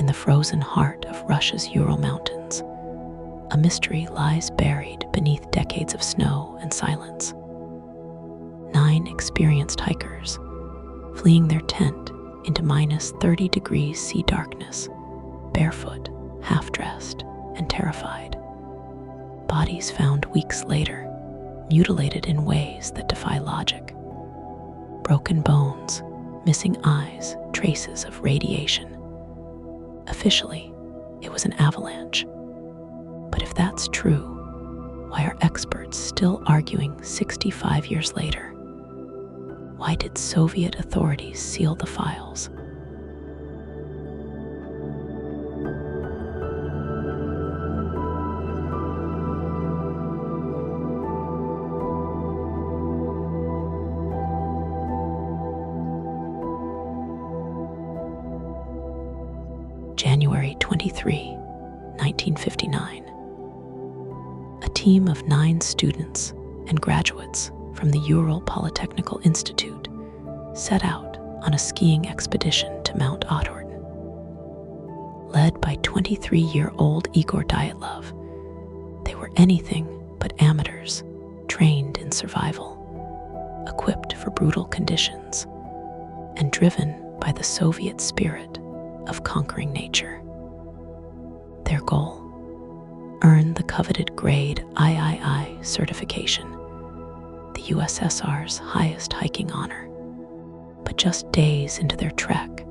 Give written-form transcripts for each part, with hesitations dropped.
in the frozen heart of Russia's Ural Mountains, a mystery lies buried beneath decades of snow and silence. 9 experienced hikers, fleeing their tent into minus 30 degrees sea darkness, barefoot, half-dressed, and terrified. Bodies found weeks later, mutilated in ways that defy logic. Broken bones, missing eyes, traces of radiation. Officially, it was an avalanche. But if that's true, why are experts still arguing 65 years later? Why did Soviet authorities seal the files? January 23, 1959. A team of 9 students and graduates from the Ural Polytechnical Institute set out on a skiing expedition to Mount Ottorn. Led by 23-year-old Igor Dyatlov, they were anything but amateurs, trained in survival, equipped for brutal conditions, and driven by the Soviet spirit of conquering nature. Their goal: earn the coveted grade III certification, the USSR's highest hiking honor. But just days into their trek,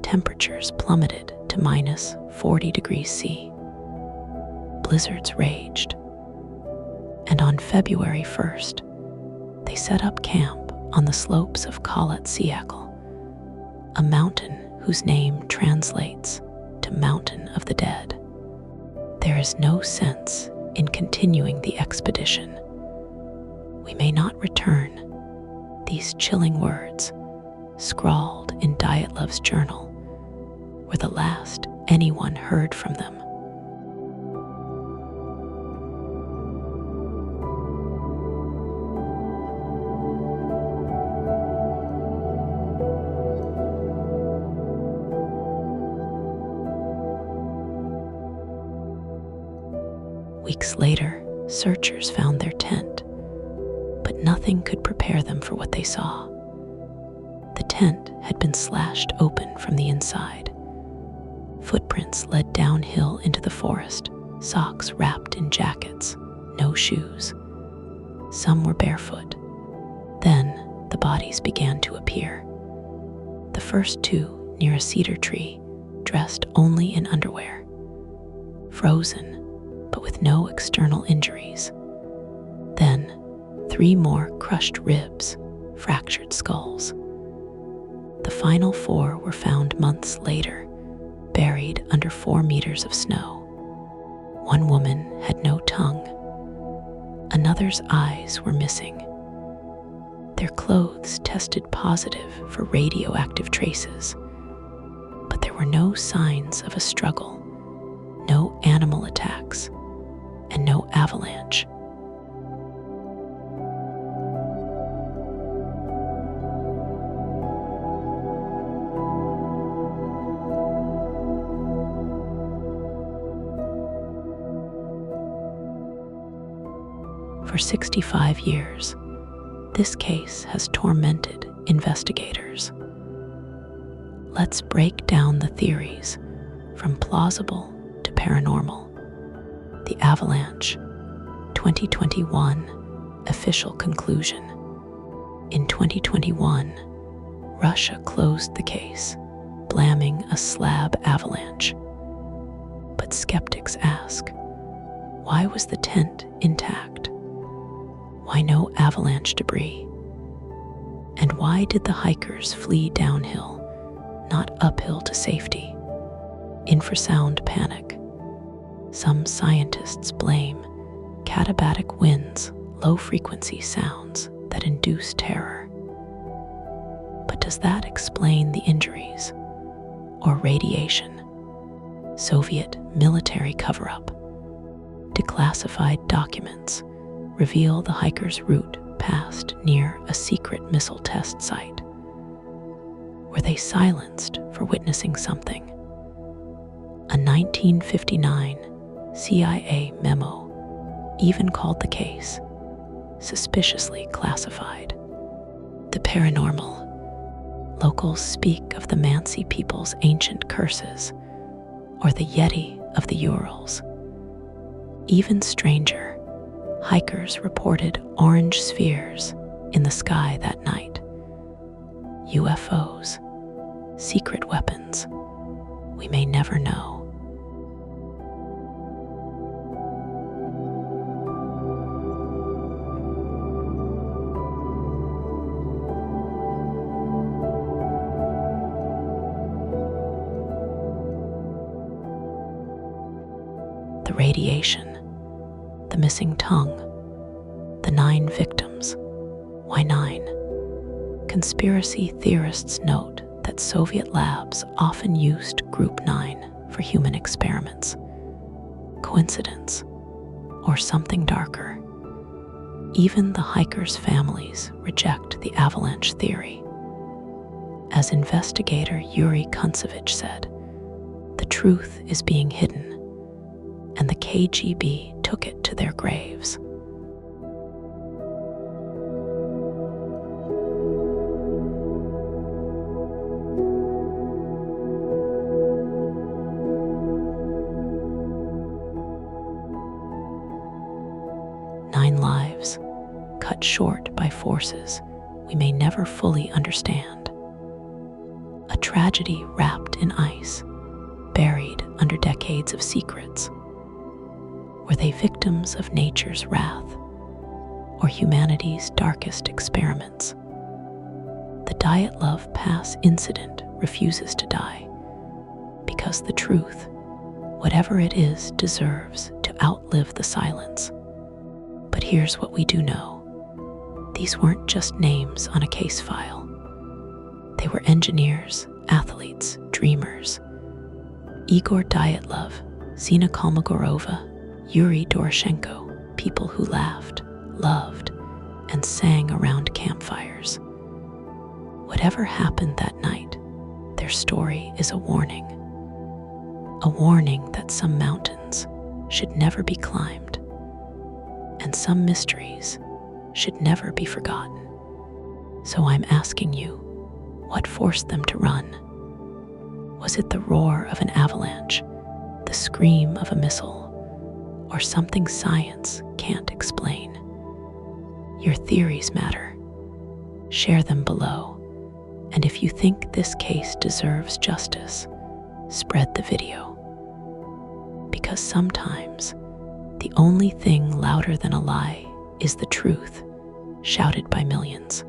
temperatures plummeted to minus 40 degrees C. Blizzards raged, and on February 1st, they set up camp on the slopes of Khalat Syakhl, a mountain whose name translates to Mountain of the Dead. There is no sense in continuing the expedition. We may not return. These chilling words, scrawled in Dyatlov's journal, were the last anyone heard from them. Weeks later, searchers found their tent, but nothing could prepare them for what they saw. The tent had been slashed open from the inside. Footprints led downhill into the forest, socks wrapped in jackets, no shoes. Some were barefoot. Then the bodies began to appear. The first 2 near a cedar tree, dressed only in underwear. Frozen, but with no external injuries. Then 3 more crushed ribs, fractured skulls. The final 4 were found months later, buried under 4 meters of snow. One woman had no tongue. Another's eyes were missing. Their clothes tested positive for radioactive traces, but there were no signs of a struggle, no animal attacks, and no avalanche. For 65 years, this case has tormented investigators. Let's break down the theories from plausible to paranormal. The avalanche, 2021, official conclusion. In 2021, Russia closed the case, blaming a slab avalanche. But skeptics ask, why was the tent intact? Why no avalanche debris? And why did the hikers flee downhill, not uphill to safety? Infrasound panic. Some scientists blame katabatic winds, low-frequency sounds that induce terror. But does that explain the injuries? Or radiation? Soviet military cover-up. Declassified documents reveal the hikers' route passed near a secret missile test site. Were they silenced for witnessing something? A 1959 CIA memo even called the case suspiciously classified. The paranormal. Locals speak of the Mansi people's ancient curses or the Yeti of the Urals. Even stranger, hikers reported orange spheres in the sky that night. UFOs, secret weapons, we may never know. The radiation, the missing tongue, the 9 victims. Why 9? Conspiracy theorists note that Soviet labs often used Group 9 for human experiments. Coincidence, or something darker? Even the hikers' families reject the avalanche theory. As investigator Yuri Kuntsevich said, the truth is being hidden, and the KGB took it to their graves. Nine lives, cut short by forces we may never fully understand. A tragedy wrapped in ice, buried under decades of secrets. Were they victims of nature's wrath or humanity's darkest experiments? The Dyatlov Pass incident refuses to die because the truth, whatever it is, deserves to outlive the silence. But here's what we do know. These weren't just names on a case file. They were engineers, athletes, dreamers. Igor Dyatlov, Zina Kolmogorova, Yuri Doroshenko, people who laughed, loved, and sang around campfires. Whatever happened that night, their story is a warning. A warning that some mountains should never be climbed, and some mysteries should never be forgotten. So I'm asking you, what forced them to run? Was it the roar of an avalanche, the scream of a missile, or something science can't explain? Your theories matter. Share them below. And if you think this case deserves justice, spread the video. Because sometimes the only thing louder than a lie is the truth, shouted by millions.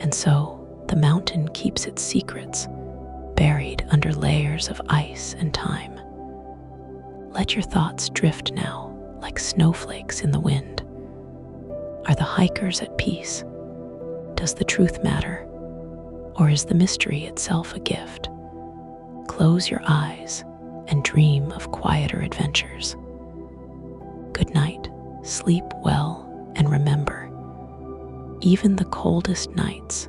And so, the mountain keeps its secrets, buried under layers of ice and time. Let your thoughts drift now, like snowflakes in the wind. Are the hikers at peace? Does the truth matter? Or is the mystery itself a gift? Close your eyes and dream of quieter adventures. Good night, sleep well, and remember, even the coldest nights